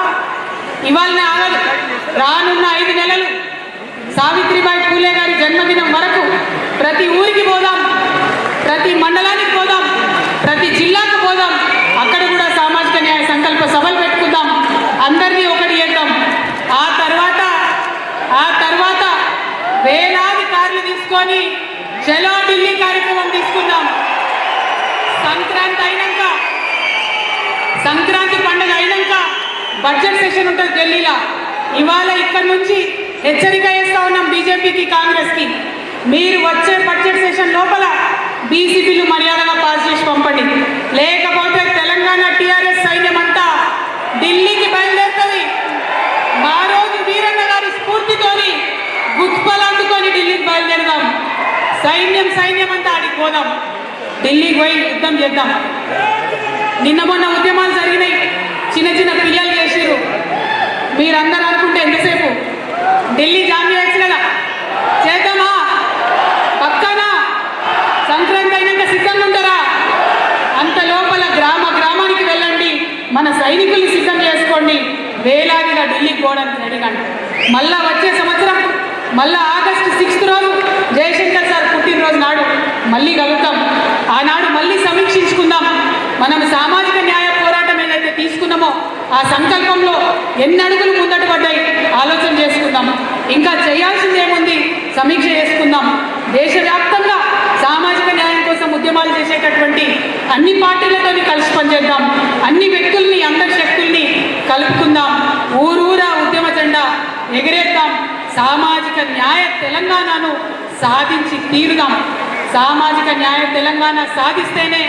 Speaker 1: ఇవాళ ఆగదు. రానున్న 5 నెలలు సావిత్రిబాయి పూలే గారి జన్మదినం వరకు ప్రతి ఊరికి పోదాం, ప్రతి మండలానికి పోదాం, ప్రతి జిల్లాకు పోదాం. అక్కడ కూడా సామాజిక న్యాయ సంకల్ప సభలు పెట్టుకుందాం, అందరినీ ఒకటి చేద్దాం. ఆ తర్వాత వేలాది కార్లు తీసుకొని చలో ఢిల్లీ కార్యక్రమం తీసుకుందాం. సంక్రాంతి పండుగ అయినాక బడ్జెట్ సెషన్ ఉంటుంది ఢిల్లీలో. ఇవాళ ఇక్కడ నుంచి హెచ్చరిక చేస్తా ఉన్నాం బీజేపీకి, కాంగ్రెస్కి. మీరు వచ్చే బడ్జెట్ సెషన్ లోపల బీసీ బిల్లు మర్యాదగా పాస్ చేసి పంపండి. లేకపోతే తెలంగాణ టీఆర్ఎస్ సైన్యం అంతా ఢిల్లీకి బయలుదేరుతుంది. మా రోజు వీరన్న గారి స్ఫూర్తితోని గుత్పలందుకొని ఢిల్లీకి బయలుదేరదాం. సైన్యం అంతా ఆడికి పోదాం, ఢిల్లీకి పోయి యుద్ధం చేద్దాం. నిన్న మొన్న ఉద్యమాలు జరిగినాయి, చిన్న పిల్లలు చేసిరు. మీరందరూ అనుకుంటే ఎంతసేపు ఢిల్లీ జామ్ చేయొచ్చు కదా? చేద్దామా? పక్కన సంక్రాంతి అయినాక సిద్ధంగా ఉంటారా? అంత లోపల గ్రామానికి వెళ్ళండి, మన సైనికుల్ని సిద్ధం చేసుకోండి. వేలాదిగా ఢిల్లీకి పోవడానికి రెడీగా. మళ్ళా వచ్చే సంవత్సరం మళ్ళా ఆగస్టు 6 రోజు జయశంకర్ సార్ పుట్టినరోజు నాడు మళ్ళీ కలుగుతాం. ఆనాడు మళ్ళీ సమీక్షించుకుందాం. మనం సామాజిక న్యాయ పోరాటం ఏదైతే తీసుకున్నామో ఆ సంకల్పంలో ఎన్ని అడుగులు ముందట పడ్డాయి ఆలోచన చేసుకుందాం. ఇంకా చేయాల్సింది ఏముంది సమీక్ష చేసుకుందాం. దేశవ్యాప్తంగా సామాజిక న్యాయం కోసం ఉద్యమాలు చేసేటటువంటి అన్ని పార్టీలతో కలిసి పనిచేద్దాం. అన్ని వ్యక్తుల్ని, అందరి శక్తుల్ని కలుపుకుందాం. ఊరూరా ఉద్యమ జెండా ఎగరేద్దాం. సామాజిక న్యాయ తెలంగాణను సాధించి తీరుదాం. సామాజిక న్యాయ తెలంగాణ సాధిస్తేనే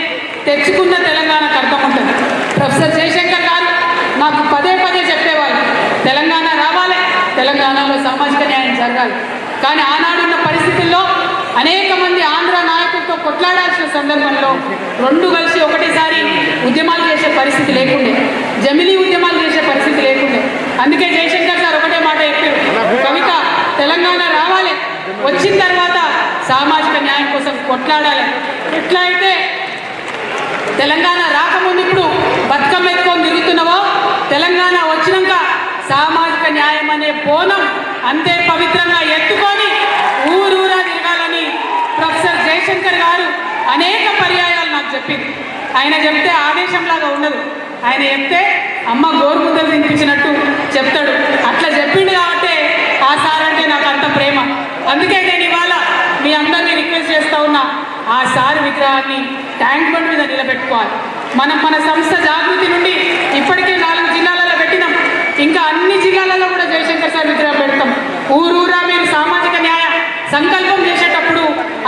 Speaker 1: తెచ్చుకున్న తెలంగాణకు అర్థం ఉంటుంది. ప్రొఫెసర్ జయశంకర్ గారు నాకు పదే చెప్పేవారు, తెలంగాణ రావాలి, తెలంగాణలో సామాజిక న్యాయం జరగాలి. కానీ ఆనాడున్న పరిస్థితుల్లో అనేక మంది ఆంధ్ర నాయకులతో కొట్లాడాల్సిన సందర్భంలో రెండు కలిసి ఒకటేసారి ఉద్యమాలు చేసే పరిస్థితి లేకుండే, జమిలీ ఉద్యమాలు చేసే పరిస్థితి లేకుండే. అందుకే జయశంకర్ సార్ ఒకటే మాట చెప్పారు, కవిత తెలంగాణ రావాలి, వచ్చిన తర్వాత సామాజిక న్యాయం కోసం కొట్లాడాలి. ఎట్లా అయితే తెలంగాణ రాకముందు ఇప్పుడు బతుకమ్మ ఎత్తుకొని తిరుగుతున్నావో, తెలంగాణ వచ్చినాక సామాజిక న్యాయం అనే బోనం అంతే పవిత్రంగా ఎత్తుకొని ఊరూరా తిరగాలని ప్రొఫెసర్ జయశంకర్ గారు అనేక పర్యాయాలు నాకు చెప్పింది. ఆయన చెప్తే ఆదేశంలాగా ఉండదు. ఆయన చెప్తే అమ్మ గోరుముద్దలు తినిపించినట్టు చెప్తాడు. అట్లా చెప్పిండు కాబట్టి ఆ సార్ అంటే నాకు అంత ప్రేమ. అందుకే నేను ఇవాళ మీ అందరినీ రిక్వెస్ట్ చేస్తూ ఉన్నా, ఆ సార్ విగ్రహాన్ని ట్యాంక్ బండ్ మీద నిలబెట్టుకోవాలి. మన సంస్థ జాగృతి నుండి ఇప్పటికే 4 జిల్లాలలో పెట్టినాం. ఇంకా అన్ని జిల్లాలలో కూడా జయశంకర్ సార్ విగ్రహం పెడతాం. ఊరూరా మీరు సామాజిక న్యాయ సంకల్పం చేసేటప్పుడు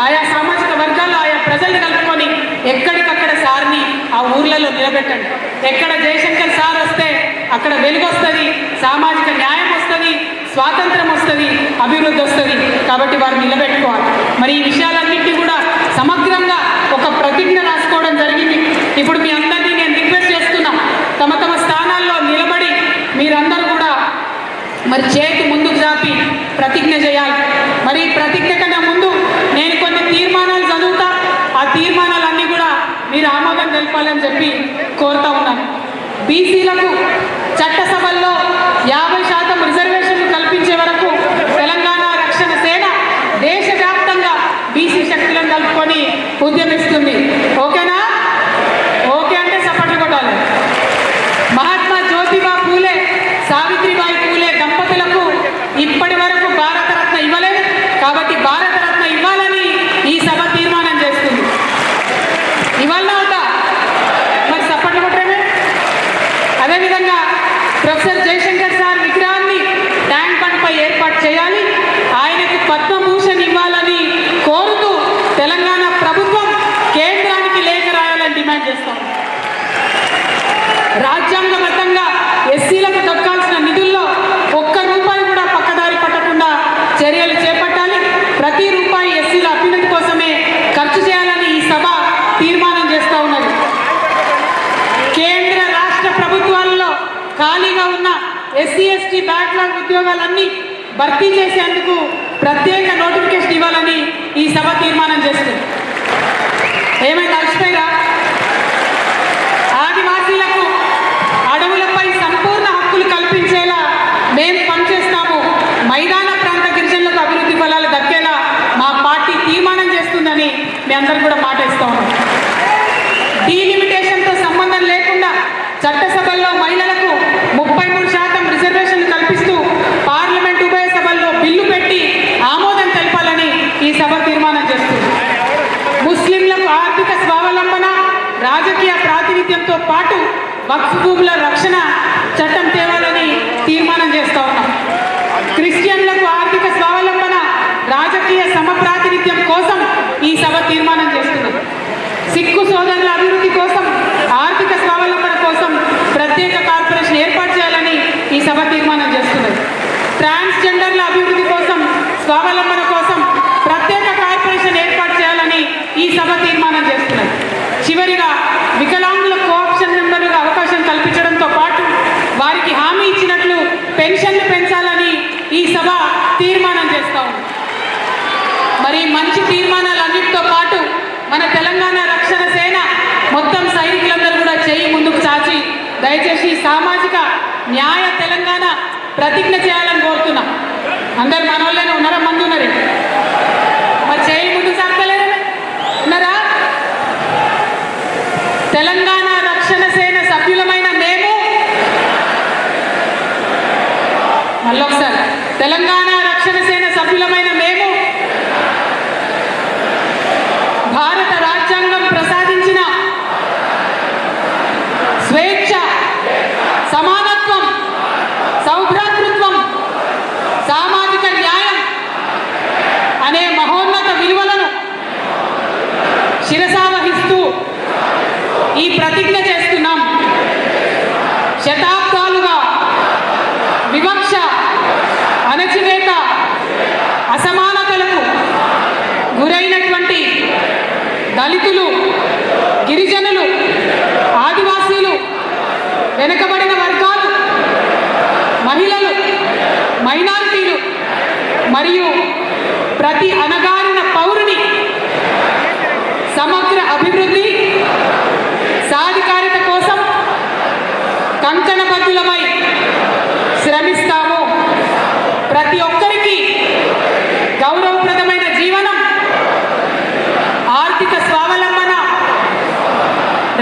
Speaker 1: ఆయా సామాజిక వర్గాల్లో ఆయా ప్రజల్ని కలుపుకొని ఎక్కడికక్కడ సార్ని ఆ ఊర్లలో నిలబెట్టండి. ఎక్కడ జయశంకర్ సార్ వస్తే అక్కడ వెలుగు వస్తుంది, సామాజిక న్యాయం వస్తుంది, స్వాతంత్రం వస్తుంది, అభివృద్ధి వస్తుంది. కాబట్టి వారు నిలబెట్టుకోవాలి. మరి ఈ విషయాలన్నింటినీ కూడా సమగ్రంగా ఒక ప్రతిజ్ఞ రాసుకోవడం జరిగింది. ఇప్పుడు మీ అందరినీ నేను రిక్వెస్ట్ చేస్తున్నా, తమ తమ స్థానాల్లో నిలబడి మీరందరూ కూడా మరి చేతి ముందుకు చాపి ప్రతిజ్ఞ చేయాలి. మరి ప్రతిజ్ఞ కన్నా ముందు నేను కొన్ని తీర్మానాలు చదువుతా, ఆ తీర్మానాలన్నీ కూడా మీరు ఆమోదం తెలపాలని చెప్పి కోరుతా ఉన్నాను. బీసీలకు చట్టసభల్లో 50% రిజర్వేషన్లు కల్పించే వరకు తెలంగాణ రక్షణ సేన దేశవ్యాప్తంగా బీసీ శక్తులను కలుపుకొని ఉద్యమిస్తుంది. ఓకేనా? ఓకే అంటే సపోర్ట్లు కొట్టాలి. మహాత్మా జ్యోతిబా పూలే, సావిత్రిబాయి పూలే దంపతులకు ఇప్పటి వరకు భారతరత్న ఇవ్వలేదు. కాబట్టి భారతరత్న ఇవ్వాలని ఈ సభ తీర్మానం చేస్తుంది. ఇవాళ అవుతా మరి సపోర్ట్లు కొట్టేమే. అదేవిధంగా ప్రొఫెసర్ జయశంకర్ సార్ విగ్రహాన్ని ట్యాంక్ బండ్ పై ఏర్పాటు చేయాలి. ఆయనకు పద్మభూషణ్ ఇవ్వాలని కోరుతూ తెలంగాణ ప్రభుత్వం కేంద్రానికి లేఖ రాయాలని డిమాండ్ చేస్తాం. రాజ్యాంగబద్ధంగా ఎస్సీలకు దక్కాల్సిన నిధుల్లో ₹1 కూడా పక్కదారి పట్టకుండా చర్యలు చేపట్టాలి. ప్రతి రూపాయి ఎస్సీల అభ్యున్నతి కోసమే ఖర్చు చేయాలని ఈ సభ తీర్మానం చేస్తూ ఉన్నది. కేంద్ర రాష్ట్ర ప్రభుత్వాల్లో ఖాళీగా ఉన్న ఎస్సీ ఎస్టీ బ్యాక్లాగ్ ఉద్యోగాలన్నీ భర్తీ చేసేందుకు ప్రత్యేక నోటిఫికేషన్ ఇవ్వాలని ఈ సభ తీర్మానం చేస్తుంది. ఏమైనా అలసిపోయిరా? ఆదివాసీలకు అడవులపై సంపూర్ణ హక్కులు కల్పించేలా మేము పనిచేస్తాము. మైదాన ప్రాంత గిరిజనులకు అభివృద్ధి ఫలాలు దక్కేలా మా పార్టీ తీర్మానం చేస్తుందని మీ అందరూ కూడా మాట ఇస్తా ఉన్నాం. డీలిమిటేషన్తో సంబంధం లేకుండా చట్టసభల్లో మహిళలకు 33% రిజర్వేషన్లు కల్పిస్తూ పార్లమెంట్ ఉభయ సభల్లో బిల్లు పెట్టి ఆమోదం తెలపాలని ఈ సభ తీర్మానం చేస్తుంది. ముస్లింలకు ఆర్థిక స్వావలంబన, రాజకీయ ప్రాతినిధ్యంతో పాటు వక్ఫ్ భూముల రక్షణ చట్టం తేవాలని తీర్మానం చేస్తూ ఉన్నాం. క్రిస్టియన్లకు ఆర్థిక స్వావలంబన, రాజకీయ సమప్రాతినిధ్యం కోసం ఈ సభ తీర్మానం చేస్తున్నది. సిక్కు సోదరుల అభివృద్ధి కోసం, ఆర్థిక స్వావలంబన కోసం ప్రత్యేక కార్పొరేషన్ ఏర్పాటు చేయాలని ఈ సభ తీర్మానం చేస్తున్నది. ట్రాన్స్జెండర్ల అభివృద్ధి కోసం, స్వావలంబన కోసం ప్రత్యేక కార్పొరేషన్ ఏర్పాటు చేయాలని ఈ సభ తీర్మానం చేస్తున్నది. చివరిగా వికలాంగుల కోఆప్షన్ మెంబర్లుగా అవకాశం కల్పించడంతో పాటు వారికి హామీ ఇచ్చినట్లు పెన్షన్లు పెంచాలని ఈ సభ తీర్మానం చేస్తా ఉంది. మరి మంచి తీర్మానాలన్నిటితో పాటు మన తెలంగాణ రక్షణ సేన మొత్తం సైనికులందరూ కూడా చేయి ముందుకు చాచి దయచేసి సామాజిక న్యాయ తెలంగాణ ప్రతిజ్ఞ చేయాలని కోరుతున్నా. అందరు మన వాళ్ళనే ఉన్నారా? మంది ఉన్నారు. మరి చేయి ముందుకు సాగలేరు ఉన్నారా? తెలంగాణ రక్షణ సేన సభ్యులమైన మేము మళ్ళొకసారి తెలంగాణ రక్షణ సేన సభ్యులమైన మేము భారత రాజ్యాంగం ప్రసాదించిన స్వేచ్ఛ, సమానత్వం, సౌభ్రాతృత్వం, సామాజిక న్యాయం అనే మహోన్నత విలువలను శిరసావహిస్తూ ఈ ప్రతిజ్ఞ చేస్తున్నాం. శతాబ్దాలుగా వివక్ష, అణచివేత, అసమానతలకు గురైనటువంటి దళితులు, గిరిజనులు, ఆదివాసీలు, వెనుకబడిన వర్గాలు, మహిళలు, మైనారిటీలు మరియు ప్రతి అణగారిన పౌరుని సమగ్ర అభివృద్ధి, సాధికారిత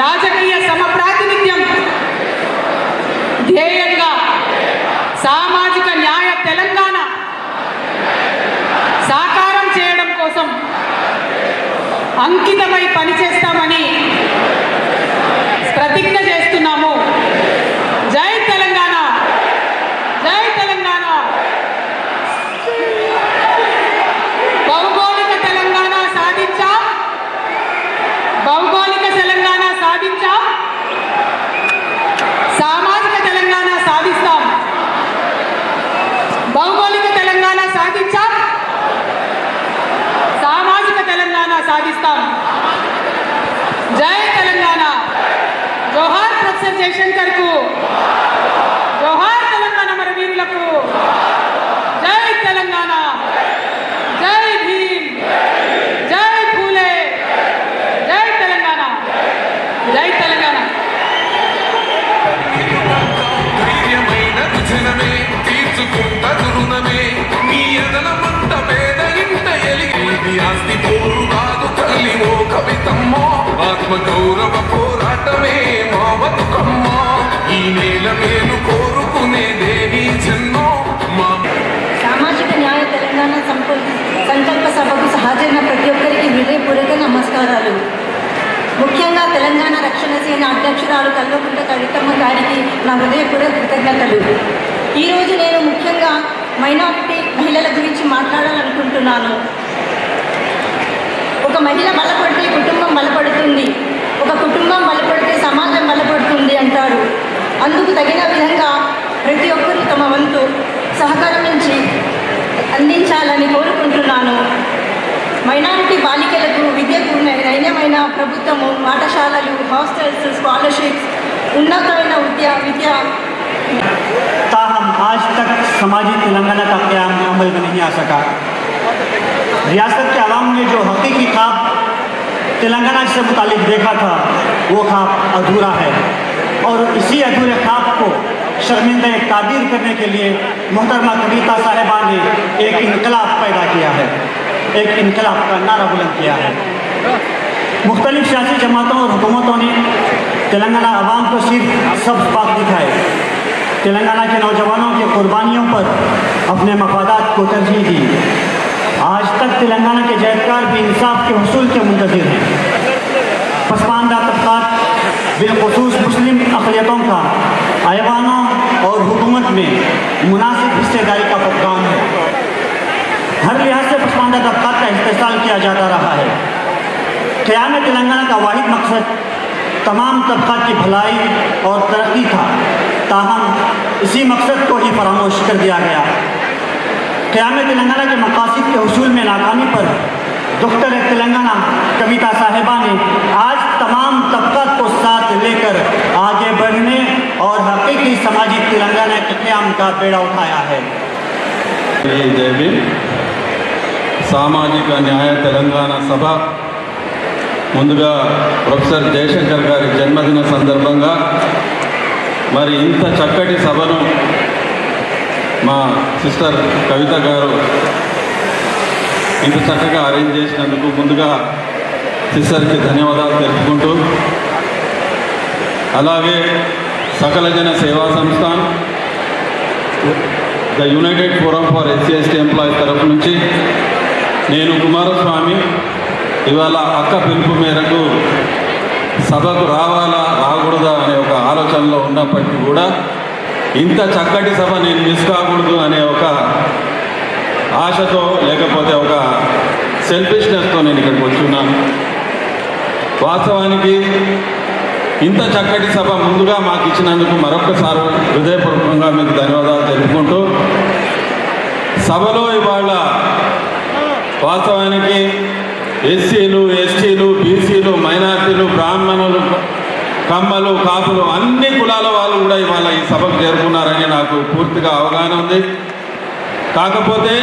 Speaker 1: రాజకీయ సమప్రాతినిధ్యం ధ్యేయంగా సామాజిక న్యాయ తెలంగాణ సాకారం చేయడం కోసం అంకితమై పనిచేస్తామని ప్రతిజ్ఞ చేస్తున్నాము. జై తెలంగాణ, జై తెలంగాణ. భౌగోళిక తెలంగాణ సాధించాం, భౌగోళిక తెలంగాణ సాధించాం, సామాజిక తెలంగాణ సాధిస్తాం. భౌగోళిక తెలంగాణ సాధించాం, సామాజిక తెలంగాణ సాధిస్తాం. జై తెలంగాణ. జోహార్ ప్రొఫెసర్ జయశంకర్ కు, జోహార్ తెలంగాణ అమరవీరులకు. జై తెలంగాణ, జై భీమ్, జై ఫూలే, జై తెలంగాణ, జై తెలంగాణ.
Speaker 2: ఆత్మగౌరవ పోరాటమే మా బతుకమ్మ. ఈ నేల మేలు కోరుకునేదేవి జన్మో మా.
Speaker 3: సామాజిక న్యాయ తెలంగాణ సంకల్ప సభకు హాజరైన ప్రతి ఒక్కరికి హృదయపూర్వక నమస్కారాలు. ముఖ్యంగా తెలంగాణ రక్షణ సేన అధ్యక్షురాలు కల్వకుంట్ల కవితమ్మ గారికి నా హృదయపూర్వక కృతజ్ఞతలు. ఈరోజు నేను ముఖ్యంగా మైనారిటీ మహిళల గురించి మాట్లాడాలనుకుంటున్నాను. ఒక మహిళ బలపడితే కుటుంబం బలపడుతుంది, ఒక కుటుంబం బలపడితే సమాజం బలపడుతుంది అంటారు. అందుకు తగిన విధంగా ప్రతి ఒక్కరూ తమ వంతు సహకరించి అందించాలని కోరుకుంటున్నాను. మైనారిటీ బాలికలకు విద్యకు నైన్యమైన ప్రభుత్వము పాఠశాలలు, హాస్టల్స్, స్కాలర్షిప్స్, ఉన్నతమైన విద్య.
Speaker 4: ताहम आज तक समाजी तेलंगाना का क़याम अमल में नहीं आ सका। रियासत के आवाम ने जो हकीकी ख्वाब तेलंगाना से मुतालिक देखा था वो ख्वाब अधूरा है और इसी अधूरे ख्वाब को शर्मिंदा ताबीर करने के लिए मोहतरमा कविता साहिबा ने एक इनकलाब पैदा किया है, एक इनकलाब का नारा बुलंद किया है। मुख्तलिफ सियासी जमातों और हुकूमतों ने तेलंगाना आवाम को सिर्फ सब्ज़ बाग दिखाए, तेलंगाना के नौजवानों की कुर्बानियों पर अपने मफादात को तरजीह दी। आज तक तेलंगाना के जयकार भी इंसाफ के हसूल के मुंतज़िर हैं। पसमानदा तबक़ात बिलख़ुसूस मुस्लिम अक़लियतों का ऐवानों और हुकूमत में मुनासिब हिस्सेदारी का प्रोग्राम है। हर लिहाज से पसमानदा तबक़ात का इस्तेहसाल किया जाता रहा है। क़याम तेलंगाना का वाहिद मकसद तमाम तबक़ात की भलाई और तरक्की था, ताहम इसी मकसद को ही फरामोश कर दिया गया। क़याम तेलंगाना के मकासद के हसूल में नाकामी पर डॉक्टर तेलंगाना कविता साहिबा ने आज तमाम तबक़ात को साथ लेकर आगे बढ़ने और हकीकी समाजी तेलंगाना के क़याम का बेड़ा उठाया है।
Speaker 5: जय भीम। सामाजिक न्याय तेलंगाना सभा ముందుగా ప్రొఫెసర్ జయశంకర్ గారి జన్మదిన సందర్భంగా మరి ఇంత చక్కటి సభను మా సిస్టర్ కవిత గారు ఇంత చక్కగా అరేంజ్ చేసినందుకు ముందుగా సిస్టర్కి ధన్యవాదాలు తెలుపుకుంటూ, అలాగే సకల జన సేవా సంస్థ, the United forum for SC ST employees తరఫు నుంచి నేను కుమారస్వామి ఇవాళ అక్క పిలుపు మేరకు సభకు రావాలా రాకూడదా అనే ఒక ఆలోచనలో ఉన్నప్పటికీ కూడా ఇంత చక్కటి సభ నేను మిస్ కాకూడదు అనే ఒక ఆశతో, లేకపోతే ఒక సెల్ఫిష్నెస్తో నేను ఇక్కడికి వచ్చున్నాను. వాస్తవానికి ఇంత చక్కటి సభ ముందుగా మాకు ఇచ్చినందుకు మరొకసారి హృదయపూర్వకంగా మీకు ధన్యవాదాలు తెలుపుకుంటూ, సభలో ఇవాళ వాస్తవానికి ఎస్సీలు, ఎస్టీలు, బీసీలు, మైనార్టీలు, బ్రాహ్మణులు, కమ్మలు, కాపులు అన్ని కులాల వాళ్ళు కూడా ఇవాళ ఈ సభకు చేరుకున్నారని నాకు పూర్తిగా అవగాహన ఉంది. కాకపోతే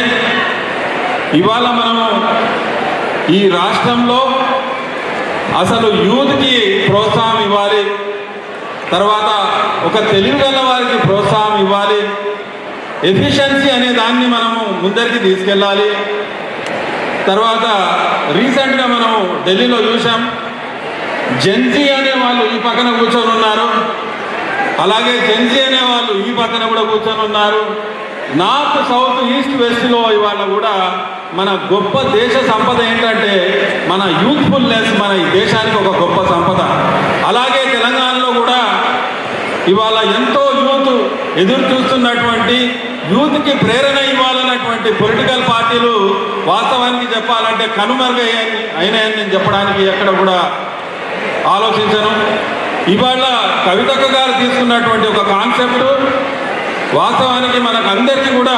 Speaker 5: ఇవాళ మనము ఈ రాష్ట్రంలో అసలు యూత్కి ప్రోత్సాహం ఇవ్వాలి, తర్వాత ఒక తెలివిగల వారికి ప్రోత్సాహం ఇవ్వాలి, ఎఫిషియన్సీ అనే దాన్ని మనము ముందరికి తీసుకెళ్ళాలి. తర్వాత రీసెంట్గా మనం ఢిల్లీలో చూసాం, జెన్జీ అనే వాళ్ళు ఈ పక్కన కూర్చొని ఉన్నారు, అలాగే జెన్జీ అనే వాళ్ళు ఈ పక్కన కూడా కూర్చొని ఉన్నారు. నార్త్ సౌత్ ఈస్ట్ వెస్ట్లో ఇవాళ కూడా మన గొప్ప దేశ సంపద ఏంటంటే మన యూత్ఫుల్నెస్, మన ఈ దేశానికి ఒక గొప్ప సంపద. అలాగే తెలంగాణలో కూడా ఇవాళ ఎంతో యూత్ ఎదురు చూస్తున్నటువంటి, యూత్కి ప్రేరణ ఇవ్వాలన్నటువంటి పొలిటికల్ పార్టీలు వాస్తవానికి చెప్పాలంటే అయినాయని నేను చెప్పడానికి ఎక్కడ కూడా ఆలోచించను. ఇవాళ కవితక్క గారు తీసుకున్నటువంటి ఒక కాన్సెప్ట్ వాస్తవానికి మనకు అందరికీ కూడా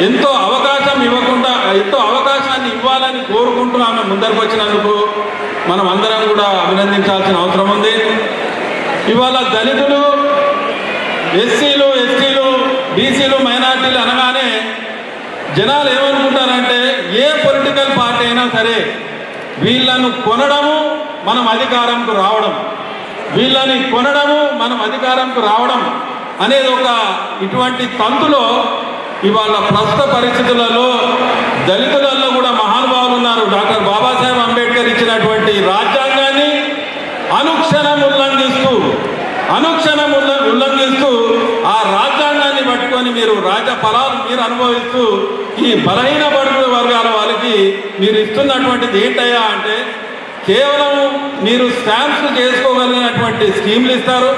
Speaker 5: ఎంతో అవకాశం ఇవ్వకుండా, ఎంతో అవకాశాన్ని ఇవ్వాలని కోరుకుంటూ ఆమె ముందరకు వచ్చినందుకు మనం అందరం కూడా అభినందించాల్సిన అవసరం ఉంది. ఇవాళ దళితులు, ఎస్సీలు, ఎస్టీలు, బీసీలు, మైనార్టీలు అనగానే జనాలు ఏమనుకుంటారంటే ఏ పొలిటికల్ పార్టీ అయినా సరే వీళ్ళను కొనడము మనం అధికారంకు రావడం, వీళ్ళని కొనడము మనం అధికారంకు రావడం అనేది ఒక ఇటువంటి తంతులో ఇవాళ ప్రస్తుత పరిస్థితులలో దళితులలో కూడా మహానుభావులు ఉన్నారు. డాక్టర్ బాబాసాహెబ్ అంబేద్కర్ ఇచ్చినటువంటి రాజ్యాంగాన్ని అనుక్షణం ఉల్లంఘిస్తూ ఆ రాజ్యాంగాన్ని పట్టుకొని మీరు రాజ్య ఫలాలు మీరు అనుభవిస్తూ ఈ బలహీన బడుగు వర్గాల వాళ్ళకి మీరు ఇస్తున్నటువంటిది ఏంటయ్యా అంటే కేవలం మీరు స్టాంప్స్ చేసుకోగలిగినటువంటి స్కీమ్లు ఇస్తారు.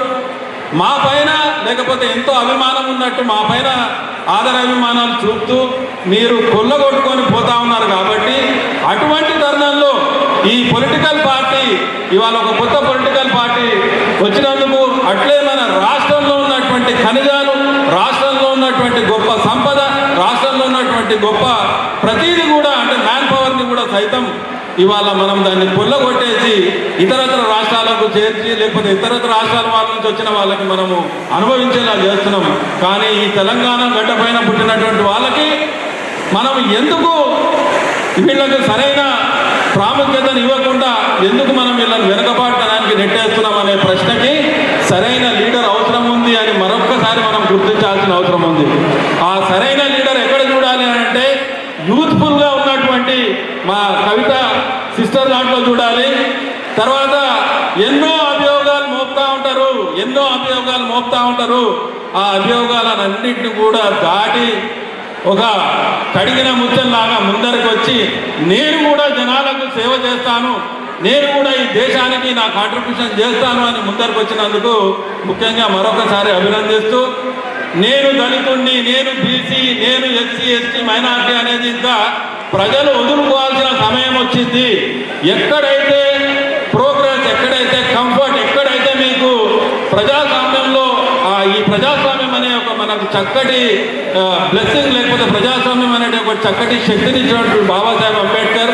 Speaker 5: మా పైన లేకపోతే ఎంతో అభిమానం ఉన్నట్టు మా పైన ఆదరాభిమానాలు చూపుతూ మీరు కొల్లగొట్టుకొని పోతా ఉన్నారు. కాబట్టి అటువంటి తరుణంలో ఈ పొలిటికల్ పార్టీ ఇవాళ ఒక కొత్త పొలిటికల్ పార్టీ వచ్చినందుకు, అట్లే మన రాష్ట్రంలో ఉన్నటువంటి ఖనిజాలు, రాష్ట్రంలో ఉన్నటువంటి గొప్ప సంపద, రాష్ట్రంలో ఉన్నటువంటి గొప్ప ప్రతీది కూడా అంటే మ్యాన్ పవర్ని కూడా సైతం ఇవాళ మనం దాన్ని కొల్లగొట్టేసి ఇతరత్ర రాష్ట్రాలకు చేర్చి లేకపోతే ఇతరత్ర రాష్ట్రాల వాళ్ళ నుంచి వచ్చిన వాళ్ళకి మనము అనుభవించేలా చేస్తున్నాం. కానీ ఈ తెలంగాణ గడ్డ పైన పుట్టినటువంటి వాళ్ళకి మనం ఎందుకు వీళ్ళకి సరైన ప్రాముఖ్యతను ఇవ్వకుండా ఎందుకు మనం వీళ్ళని వెనుకబాటడానికి నెట్టేస్తున్నాం అనే ప్రశ్నకి సరైన లీడర్ అవసరం ఉంది అని మరొక్కసారి మనం గుర్తించాల్సిన అవసరం ఉంది. ఆ సరైన లీడర్ ఎక్కడ చూడాలి అంటే యూత్ఫుల్గా ఉన్నటువంటి మా కవిత సిస్టర్ దాంట్లో చూడాలి. తర్వాత ఎన్నో అభియోగాలు మోపుతా ఉంటారు. ఆ అభియోగాలన్నింటినీ కూడా దాటి ఒక కడిగిన ముచ్చల్లాగా ముందరికి వచ్చి నేను కూడా జనాలకు సేవ చేస్తాను, నేను కూడా ఈ దేశానికి నా కాంట్రిబ్యూషన్ చేస్తాను అని ముందరికి వచ్చినందుకు ముఖ్యంగా మరొకసారి అభినందిస్తూ, నేను దళితుడిని, నేను బీసీ, నేను ఎస్సీ, ఎస్టీ, మైనార్టీ అనేది ఇంకా ప్రజలు వదులుకోవాల్సిన సమయం వచ్చింది. ఎక్కడైతే ప్రోగ్రెస్, ఎక్కడైతే కంఫర్ట్, ఎక్కడైతే మీకు ప్రజాస్వామ్యంలో ఈ ప్రజాస్వామ్యం అనే ఒక మనకు చక్కటి బ్లెస్సింగ్ లేకపోతే ప్రజాస్వామ్యం అనే ఒక చక్కటి శక్తిని ఇచ్చినటువంటి బాబాసాహెబ్ అంబేద్కర్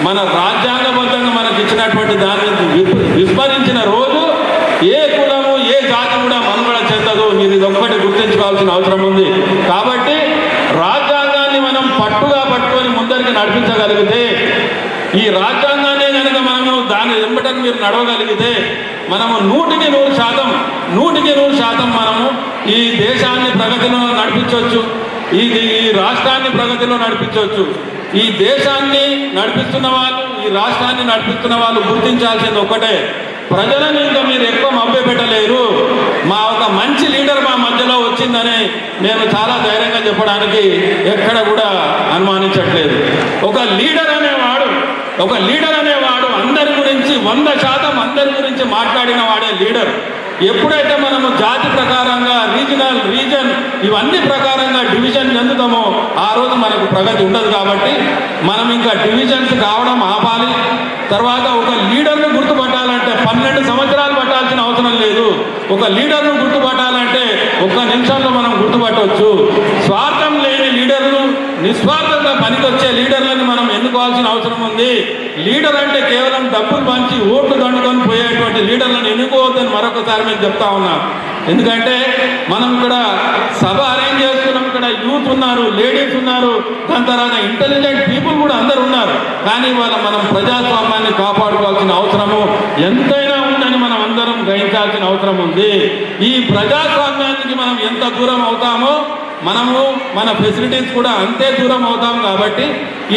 Speaker 5: మన రాజ్యాంగబద్ధంగా మనకు ఇచ్చినటువంటి దాన్ని విస్మరించిన రోజు ఏ కులము ఏ జాతి కూడా మనుగడ చెందదు. మీరు ఇదొక్కటి గుర్తించుకోవాల్సిన అవసరం ఉంది. కాబట్టి రాజ్యాంగాన్ని మనం పట్టుగా పట్టుకొని ముందరికి నడిపించగలిగితే, ఈ రాజ్యాంగాన్ని కనుక మనము దాని వెంబటని మీరు నడవగలిగితే మనము 100% మనము ఈ దేశాన్ని ప్రగతిలో నడిపించవచ్చు, ఈ రాష్ట్రాన్ని ప్రగతిలో నడిపించవచ్చు. ఈ దేశాన్ని నడిపిస్తున్న వాళ్ళు, ఈ రాష్ట్రాన్ని నడిపిస్తున్న వాళ్ళు గుర్తించాల్సింది ఒకటే, ప్రజలను ఇంకా మీరు ఎక్కువ మభ్యపెట్టలేరు. మా ఒక మంచి లీడర్ మా మధ్యలో వచ్చిందని నేను చాలా ధైర్యంగా చెప్పడానికి ఎక్కడ కూడా అనుమానించట్లేదు. ఒక లీడర్ అనేవాడు అందరి గురించి 100% అందరి గురించి మాట్లాడిన వాడే లీడర్. ఎప్పుడైతే మనము జాతి ప్రకారంగా రీజన్ ఇవన్నీ ప్రకారంగా డివిజన్ చెందుతామో ఆ రోజు మనకు ప్రగతి ఉండదు. కాబట్టి మనం ఇంకా డివిజన్స్ కావడం ఆపాలి. తర్వాత ఒక లీడర్ను గుర్తుపట్టాలంటే 12 సంవత్సరాలు పట్టాల్సిన అవసరం లేదు. ఒక లీడర్ను గుర్తుపట్టాలంటే 1 నిమిషంలో మనం గుర్తుపట్టవచ్చు. స్వార్థం లేని లీడర్లు, నిస్వార్థంగా పనికొచ్చే లీడర్లను మనం ఎన్నుకోవాల్సిన అవసరం ఉంది. లీడర్ అంటే కేవలం డబ్బులు పంచి ఓట్లు దండుకొని పోయేటువంటి లీడర్లను ఎన్నుకోవద్దని మరొకసారి మీకు చెప్తా ఉన్నా. ఎందుకంటే మనం ఇక్కడ సభ అరేంజ్ చేస్తున్నాం, ఇక్కడ యూత్ ఉన్నారు, లేడీస్ ఉన్నారు, దాని తర్వాత ఇంటెలిజెంట్ పీపుల్ కూడా అందరు ఉన్నారు. కానీ వాళ్ళ మనం ప్రజాస్వామ్యాన్ని కాపాడుకోవాల్సిన అవసరము ఎంతైనా ఉందని మనం అందరం గ్రహించాల్సిన అవసరం ఉంది. ఈ ప్రజాస్వామ్యానికి మనం ఎంత దూరం అవుతామో మనము మన ఫెసిలిటీస్ కూడా అంతే దూరం అవుతాం. కాబట్టి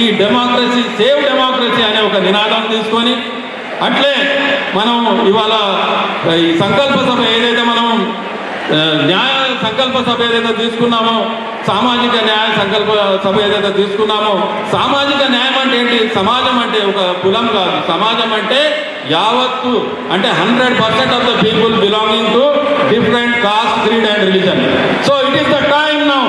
Speaker 5: ఈ డెమోక్రసీ, సేవ్ డెమోక్రసీ అనే ఒక నినాదం తీసుకొని అట్లే మనం ఇవాళ ఈ సంకల్ప సభ ఏదైతే మనం న్యాయ సంకల్ప సభ ఏదైతే తీసుకున్నామో, సామాజిక న్యాయ సంకల్ప సభ ఏదైతే తీసుకున్నామో, సామాజిక న్యాయం అంటే ఏంటి? సమాజం అంటే ఒక కులం కాదు, సమాజం అంటే యావత్తు, అంటే 100% of the people belonging to different cost, creed and religion. So it is the time now,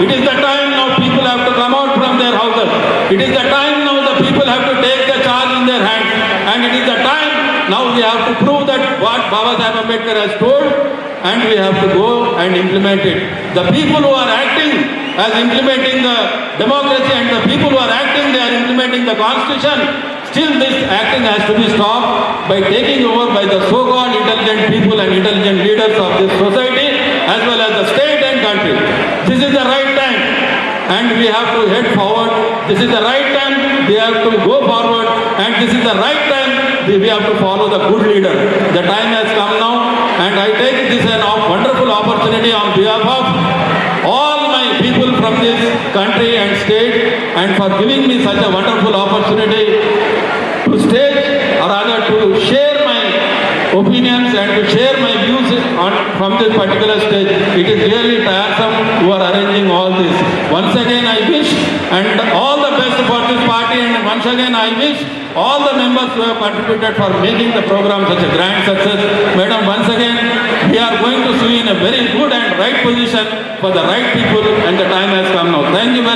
Speaker 5: it is the time now people have to come out from there houses. It is the time now the people have to take the charge in their hands, and it is the time now we have to prove that what Baba Saheb Ambedkar has told, and we have to go and implement it. The people who are acting as implementing the democracy, and the people who are acting, they are implementing the constitution. Still this acting has to be stopped by taking over by the so-called intelligent people and intelligent leaders of this society, as well as the state and country. This is the right time, and we have to head forward. This is the right time, we have to go forward, and this is the right time we have to follow the good leader. The time has come now, and I take this as a wonderful opportunity on behalf of all my people from this country and state, and for giving me such a wonderful opportunity to stage, or rather to share my opinions and to share my views from this particular stage. It is really tiresome who are arranging all this. Once again I wish and all the best for this party, and once again I wish all the members who have contributed for making the program such a grand success. Madam, once again we are going to see in a very good and right position for the right people, and the time has come now. Thank you very